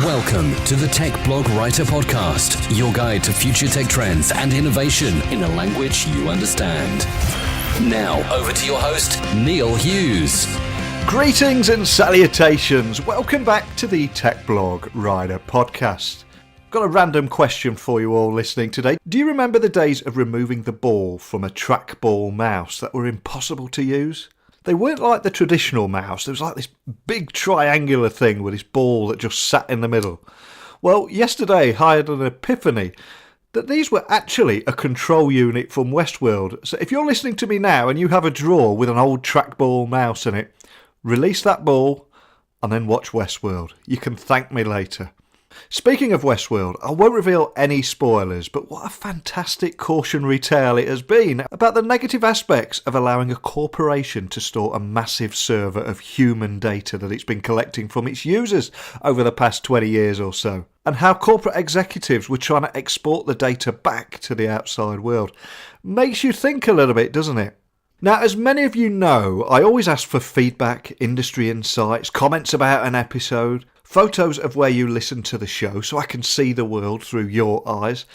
Welcome to the Tech Blog Writer Podcast, your guide to future tech trends and innovation in a language you understand. Now, over to your host, Neil Hughes. Greetings and salutations. Welcome back to the Tech Blog Writer Podcast. Got a random question for you all listening today. Do you remember the days of removing the ball from a trackball mouse that were impossible to use? They weren't like the traditional mouse. There was like this big triangular thing with this ball that just sat in the middle. Well, yesterday I had an epiphany that these were actually a control unit from Westworld. So if you're listening to me now and you have a drawer with an old trackball mouse in it, release that ball and then watch Westworld. You can thank me later. Speaking of Westworld, I won't reveal any spoilers, but what a fantastic cautionary tale it has been about the negative aspects of allowing a corporation to store a massive server of human data that it's been collecting from its users over the past 20 years or so, and how corporate executives were trying to export the data back to the outside world. Makes you think a little bit, doesn't it? Now, as many of you know, I always ask for feedback, industry insights, comments about an episode, photos of where you listen to the show so I can see the world through your eyes,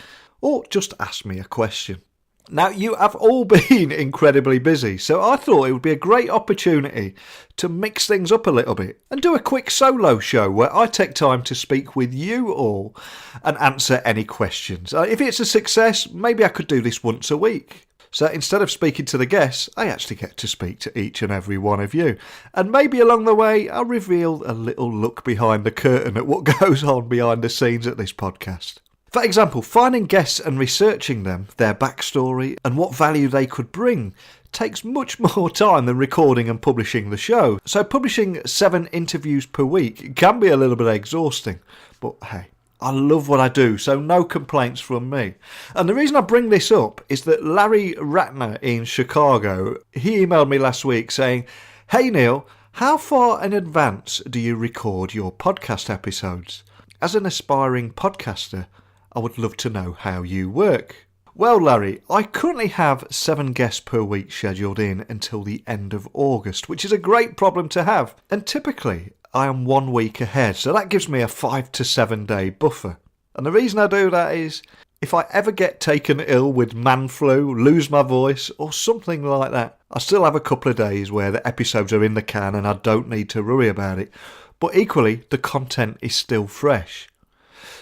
or just ask me a question. Now, you have all been incredibly busy, so I thought it would be a great opportunity to mix things up a little bit and do a quick solo show where I take time to speak with you all and answer any questions. If it's a success, maybe I could do this once a week. So instead of speaking to the guests, I actually get to speak to each and every one of you. And maybe along the way, I'll reveal a little look behind the curtain at what goes on behind the scenes at this podcast. For example, finding guests and researching them, their backstory, and what value they could bring takes much more time than recording and publishing the show. So publishing 7 interviews per week can be a little bit exhausting. But hey, I love what I do, so no complaints from me. And the reason I bring this up is that Larry Ratner in Chicago, he emailed me last week saying, "Hey Neil, how far in advance do you record your podcast episodes? As an aspiring podcaster, I would love to know how you work." Well, Larry, I currently have 7 guests per week scheduled in until the end of August, which is a great problem to have. And typically, I am 1 week ahead, so that gives me a 5 to 7 day buffer. And the reason I do that is, if I ever get taken ill with man flu, lose my voice, or something like that, I still have a couple of days where the episodes are in the can and I don't need to worry about it. But equally, the content is still fresh.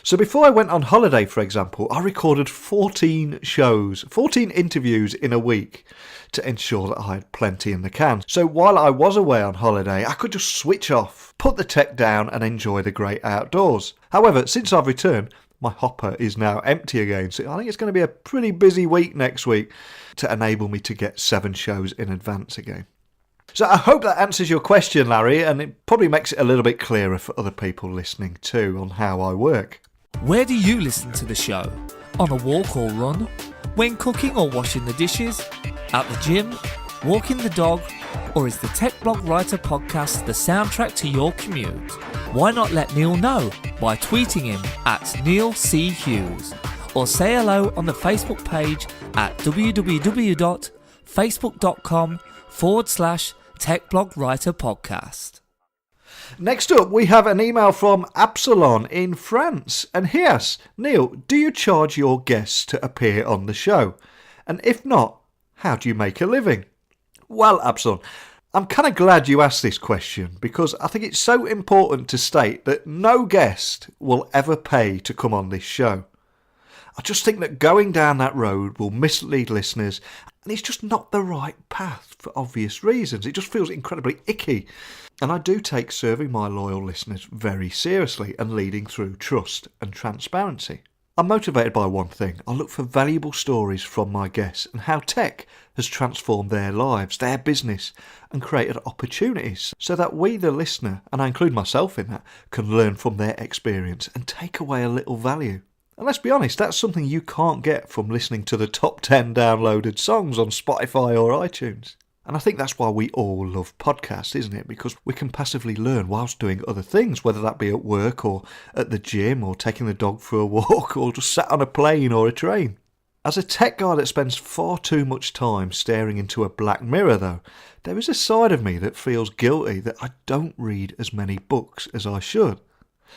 So before I went on holiday, for example, I recorded 14 shows, 14 interviews in a week to ensure that I had plenty in the can. So while I was away on holiday, I could just switch off, put the tech down and enjoy the great outdoors. However, since I've returned, my hopper is now empty again. So I think it's going to be a pretty busy week next week to enable me to get 7 shows in advance again. So I hope that answers your question, Larry, and it probably makes it a little bit clearer for other people listening too on how I work. Where do you listen to the show? On a walk or run? When cooking or washing the dishes? At the gym? Walking the dog? Or is the Tech Blog Writer Podcast the soundtrack to your commute? Why not let Neil know by tweeting him at Neil C. Hughes, or say hello on the Facebook page at www.facebook.com/techblogwriterpodcast. Next up, we have an email from Absalon in France, and he asks, "Neil, do you charge your guests to appear on the show? And if not, how do you make a living?" Well, Absalon, I'm kind of glad you asked this question because I think it's so important to state that no guest will ever pay to come on this show. I just think that going down that road will mislead listeners, and it's just not the right path for obvious reasons. It just feels incredibly icky. And I do take serving my loyal listeners very seriously and leading through trust and transparency. I'm motivated by one thing. I look for valuable stories from my guests and how tech has transformed their lives, their business, and created opportunities so that we, the listener, and I include myself in that, can learn from their experience and take away a little value. And let's be honest, that's something you can't get from listening to the top 10 downloaded songs on Spotify or iTunes. And I think that's why we all love podcasts, isn't it? Because we can passively learn whilst doing other things, whether that be at work or at the gym or taking the dog for a walk or just sat on a plane or a train. As a tech guy that spends far too much time staring into a black mirror though, there is a side of me that feels guilty that I don't read as many books as I should.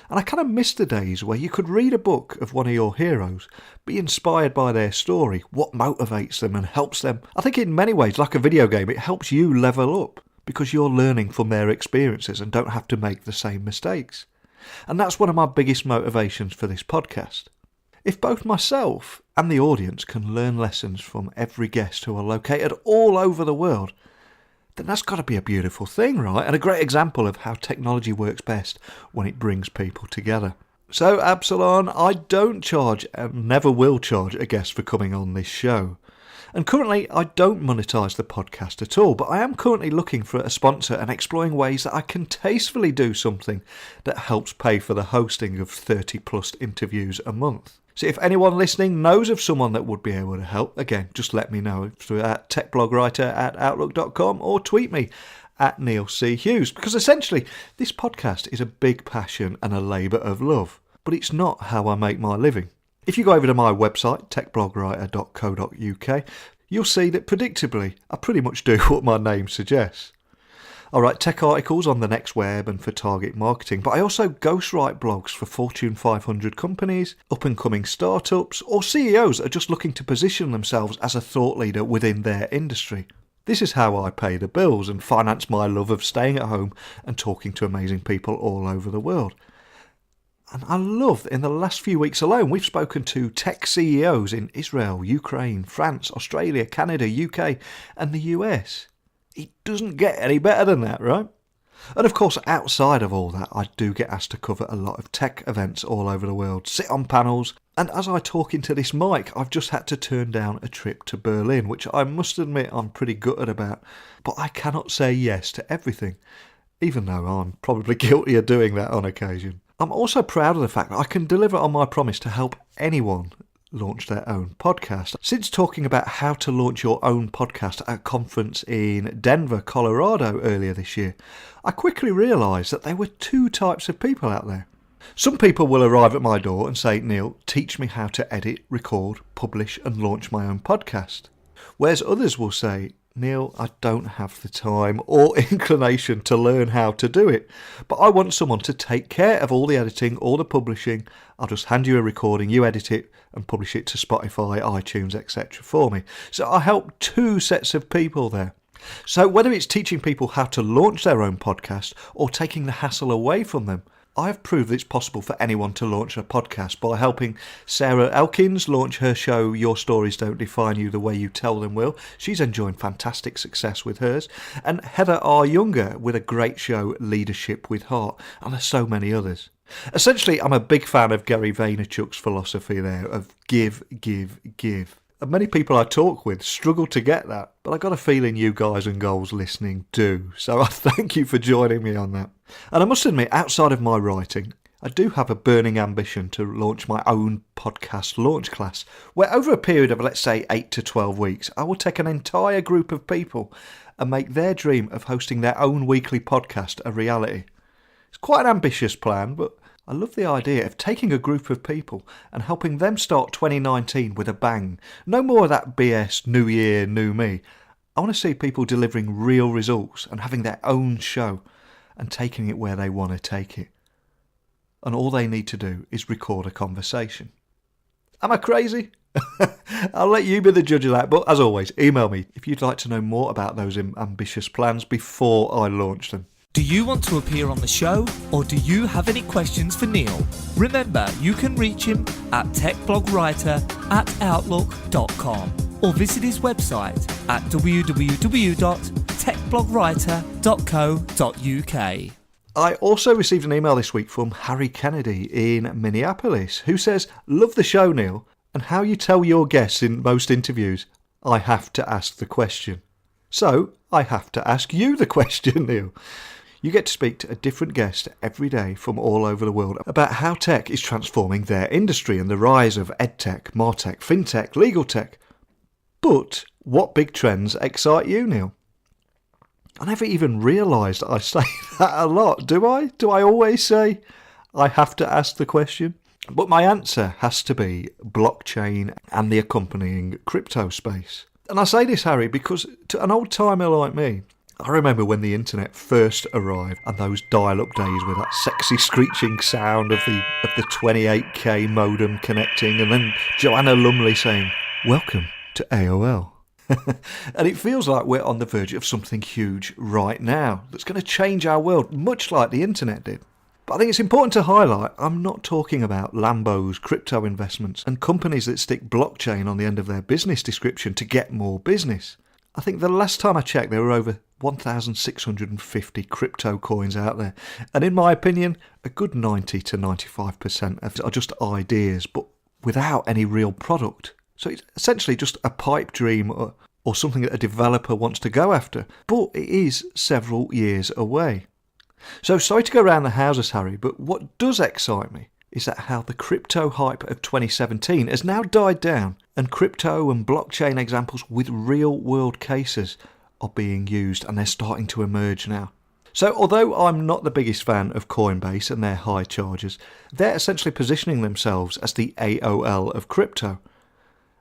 And I kind of miss the days where you could read a book of one of your heroes, be inspired by their story, what motivates them and helps them. I think in many ways, like a video game, it helps you level up because you're learning from their experiences and don't have to make the same mistakes. And that's one of my biggest motivations for this podcast. If both myself and the audience can learn lessons from every guest who are located all over the world, then that's got to be a beautiful thing, right? And a great example of how technology works best when it brings people together. So, Absalon, I don't charge and never will charge a guest for coming on this show. And currently, I don't monetise the podcast at all, but I am currently looking for a sponsor and exploring ways that I can tastefully do something that helps pay for the hosting of 30 plus interviews a month. So if anyone listening knows of someone that would be able to help, again, just let me know through techblogwriter@outlook.com or tweet me at Neil C. Hughes, because essentially this podcast is a big passion and a labour of love, but it's not how I make my living. If you go over to my website, techblogwriter.co.uk, you'll see that predictably I pretty much do what my name suggests. I write tech articles on the Next Web and for target marketing, but I also ghostwrite blogs for Fortune 500 companies, up-and-coming startups, or CEOs that are just looking to position themselves as a thought leader within their industry. This is how I pay the bills and finance my love of staying at home and talking to amazing people all over the world. And I love that in the last few weeks alone, we've spoken to tech CEOs in Israel, Ukraine, France, Australia, Canada, UK, and the US. It doesn't get any better than that, right? And of course, outside of all that, I do get asked to cover a lot of tech events all over the world, sit on panels, and as I talk into this mic, I've just had to turn down a trip to Berlin, which I must admit I'm pretty gutted about. But I cannot say yes to everything, even though I'm probably guilty of doing that on occasion. I'm also proud of the fact that I can deliver on my promise to help anyone launch their own podcast. Since talking about how to launch your own podcast at a conference in Denver, Colorado earlier this year, I quickly realised that there were two types of people out there. Some people will arrive at my door and say, Neil, teach me how to edit, record, publish and launch my own podcast. Whereas others will say, Neil, I don't have the time or inclination to learn how to do it, but I want someone to take care of all the editing, all the publishing. I'll just hand you a recording, you edit it and publish it to Spotify, iTunes, etc. for me. So I help two sets of people there. So whether it's teaching people how to launch their own podcast or taking the hassle away from them, I have proved it's possible for anyone to launch a podcast by helping Sarah Elkins launch her show Your Stories Don't Define You the Way You Tell Them Will. She's enjoying fantastic success with hers. And Heather R. Younger with a great show Leadership with Heart. And there's so many others. Essentially, I'm a big fan of Gary Vaynerchuk's philosophy there of give, give, give. And many people I talk with struggle to get that, but I got a feeling you guys and girls listening do. So I thank you for joining me on that. And I must admit, outside of my writing, I do have a burning ambition to launch my own podcast launch class, where over a period of, let's say, 8 to 12 weeks, I will take an entire group of people and make their dream of hosting their own weekly podcast a reality. It's quite an ambitious plan, but I love the idea of taking a group of people and helping them start 2019 with a bang. No more of that BS, new year, new me. I want to see people delivering real results and having their own show and taking it where they want to take it. And all they need to do is record a conversation. Am I crazy? I'll let you be the judge of that, but as always, email me if you'd like to know more about those ambitious plans before I launch them. Do you want to appear on the show, or do you have any questions for Neil? Remember, you can reach him at techblogwriter@outlook.com or visit his website at www.techblogwriter.co.uk. I also received an email this week from Harry Kennedy in Minneapolis, who says, love the show, Neil, and how you tell your guests in most interviews, I have to ask the question. So, I have to ask you the question, Neil. You get to speak to a different guest every day from all over the world about how tech is transforming their industry and the rise of edtech, martech, fintech, legal tech. But what big trends excite you, Neil? I never even realised I say that a lot, do I? Do I always say, I have to ask the question? But my answer has to be blockchain and the accompanying crypto space. And I say this, Harry, because to an old-timer like me, I remember when the internet first arrived and those dial-up days with that sexy screeching sound of the 28k modem connecting, and then Joanna Lumley saying, "Welcome to AOL." And it feels like we're on the verge of something huge right now that's going to change our world, much like the internet did. But I think it's important to highlight, I'm not talking about Lambos, crypto investments, and companies that stick blockchain on the end of their business description to get more business. I think the last time I checked, there were over 1,650 crypto coins out there. And in my opinion, a good 90 to 95% are just ideas, but without any real product. So it's essentially just a pipe dream or something that a developer wants to go after. But it is several years away. So sorry to go around the houses, Harry, but what does excite me is that how the crypto hype of 2017 has now died down and crypto and blockchain examples with real world cases are being used and they're starting to emerge now. So although I'm not the biggest fan of Coinbase and their high charges, they're essentially positioning themselves as the AOL of crypto.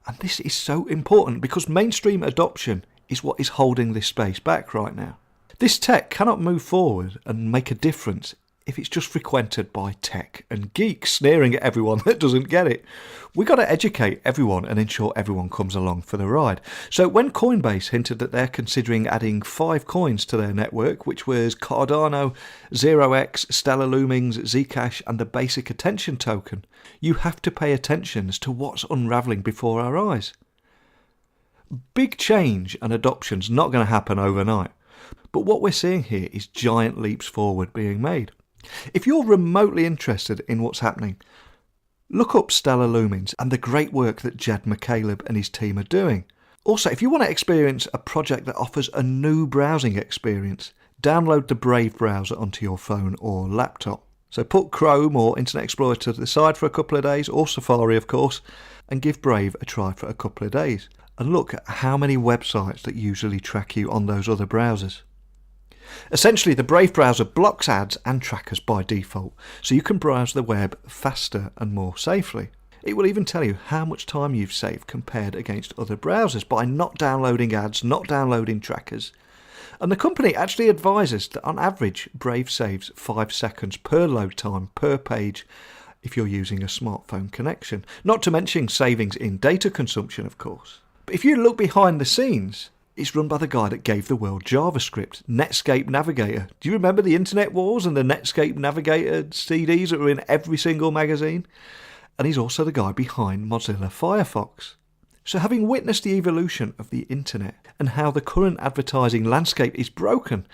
And this is so important because mainstream adoption is what is holding this space back right now. This tech cannot move forward and make a difference if it's just frequented by tech and geeks sneering at everyone that doesn't get it. We've got to educate everyone and ensure everyone comes along for the ride. So when Coinbase hinted that they're considering adding 5 coins to their network, which was Cardano, 0x, Stellar Lumens, Zcash and the basic attention token, you have to pay attention as to what's unravelling before our eyes. Big change and adoption's not going to happen overnight. But what we're seeing here is giant leaps forward being made. If you're remotely interested in what's happening, look up Stellar Lumens and the great work that Jed McCaleb and his team are doing. Also, if you want to experience a project that offers a new browsing experience, download the Brave browser onto your phone or laptop. So put Chrome or Internet Explorer to the side for a couple of days, or Safari of course, and give Brave a try for a couple of days. And look at how many websites that usually track you on those other browsers. Essentially, the Brave browser blocks ads and trackers by default, so you can browse the web faster and more safely. It will even tell you how much time you've saved compared against other browsers by not downloading ads, not downloading trackers. And the company actually advises that on average, Brave saves 5 seconds per load time per page if you're using a smartphone connection. Not to mention savings in data consumption, of course. But if you look behind the scenes, it's run by the guy that gave the world JavaScript, Netscape Navigator. Do you remember the Internet Wars and the Netscape Navigator CDs that were in every single magazine? And he's also the guy behind Mozilla Firefox. So having witnessed the evolution of the internet and how the current advertising landscape is broken,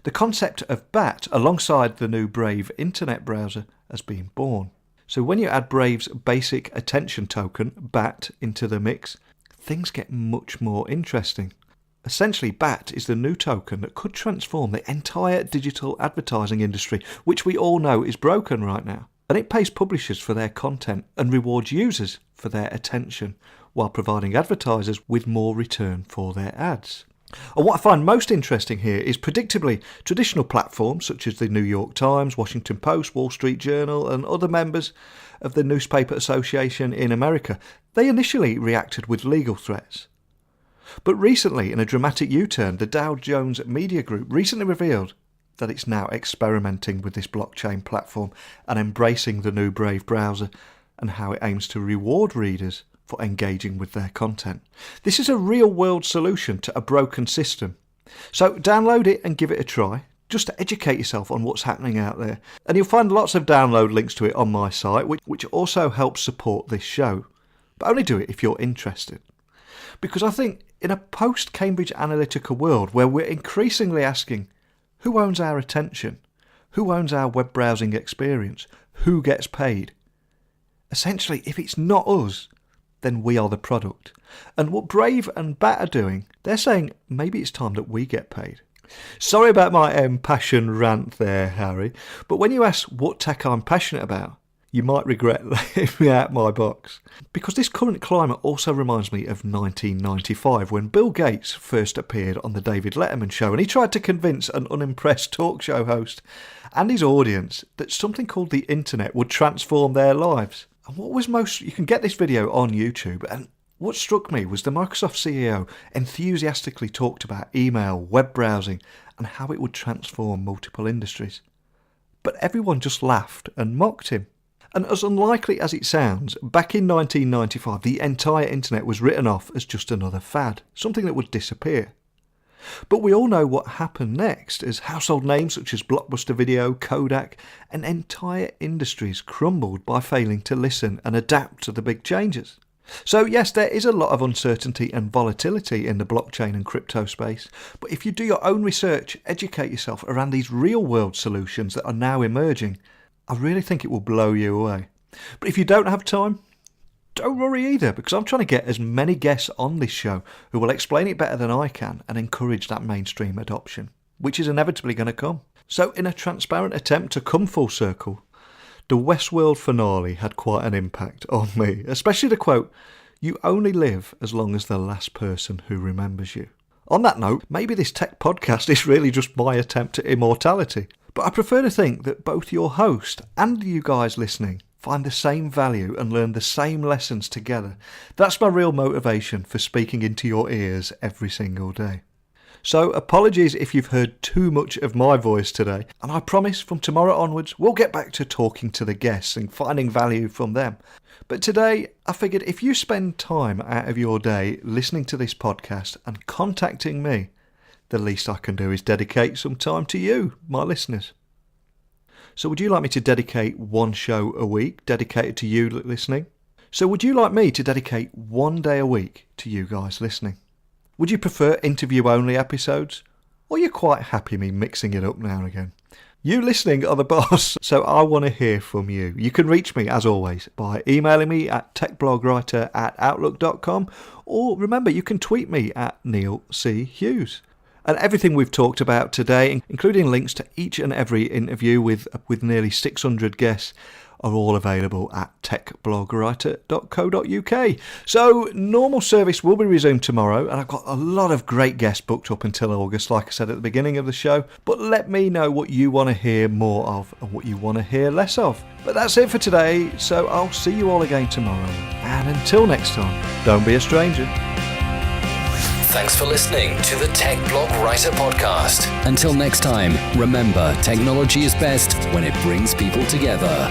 the concept of BAT alongside the new Brave internet browser has been born. So when you add Brave's basic attention token, BAT, into the mix, things get much more interesting. Essentially, BAT is the new token that could transform the entire digital advertising industry, which we all know is broken right now. And it pays publishers for their content and rewards users for their attention, while providing advertisers with more return for their ads. And what I find most interesting here is, predictably, traditional platforms such as the New York Times, Washington Post, Wall Street Journal and other members of the Newspaper Association in America, they initially reacted with legal threats. But recently, in a dramatic U-turn, the Dow Jones Media Group recently revealed that it's now experimenting with this blockchain platform and embracing the new Brave browser and how it aims to reward readers for engaging with their content. This is a real-world solution to a broken system. So download it and give it a try, just to educate yourself on what's happening out there. And you'll find lots of download links to it on my site, which also helps support this show. But only do it if you're interested. Because I think in a post-Cambridge Analytica world where we're increasingly asking, who owns our attention? Who owns our web browsing experience? Who gets paid? Essentially, if it's not us, then we are the product. And what Brave and BAT are doing, they're saying maybe it's time that we get paid. Sorry about my impassioned rant there, Harry, but when you ask what tech I'm passionate about, you might regret letting me out my box. Because this current climate also reminds me of 1995 when Bill Gates first appeared on the David Letterman show and he tried to convince an unimpressed talk show host and his audience that something called the internet would transform their lives. And what was you can get this video on YouTube, and what struck me was the Microsoft CEO enthusiastically talked about email, web browsing and how it would transform multiple industries. But everyone just laughed and mocked him. And as unlikely as it sounds, back in 1995 the entire internet was written off as just another fad, something that would disappear. But we all know what happened next, as household names such as Blockbuster Video, Kodak, and entire industries crumbled by failing to listen and adapt to the big changes. So yes, there is a lot of uncertainty and volatility in the blockchain and crypto space, but if you do your own research, educate yourself around these real-world solutions that are now emerging, I really think it will blow you away. But if you don't have time, don't worry either, because I'm trying to get as many guests on this show who will explain it better than I can and encourage that mainstream adoption, which is inevitably going to come. So in a transparent attempt to come full circle, the Westworld finale had quite an impact on me, especially the quote, "You only live as long as the last person who remembers you." On that note, maybe this tech podcast is really just my attempt at immortality, but I prefer to think that both your host and you guys listening find the same value and learn the same lessons together. That's my real motivation for speaking into your ears every single day. So apologies if you've heard too much of my voice today, and I promise from tomorrow onwards we'll get back to talking to the guests and finding value from them. But today I figured if you spend time out of your day listening to this podcast and contacting me, the least I can do is dedicate some time to you, my listeners. So would you like me to dedicate one show a week dedicated to you listening? So would you like me to dedicate one day a week to you guys listening? Would you prefer interview-only episodes? Or are you quite happy me mixing it up now and again? You listening are the boss, so I want to hear from you. You can reach me, as always, by emailing me at techblogwriter@outlook.com, or remember, you can tweet me at Neil C. Hughes. And everything we've talked about today, including links to each and every interview with nearly 600 guests, are all available at techblogwriter.co.uk. So normal service will be resumed tomorrow, and I've got a lot of great guests booked up until August, like I said at the beginning of the show. But let me know what you want to hear more of and what you want to hear less of. But that's it for today, so I'll see you all again tomorrow. And until next time, don't be a stranger. Thanks for listening to the Tech Blog Writer Podcast. Until next time, remember, technology is best when it brings people together.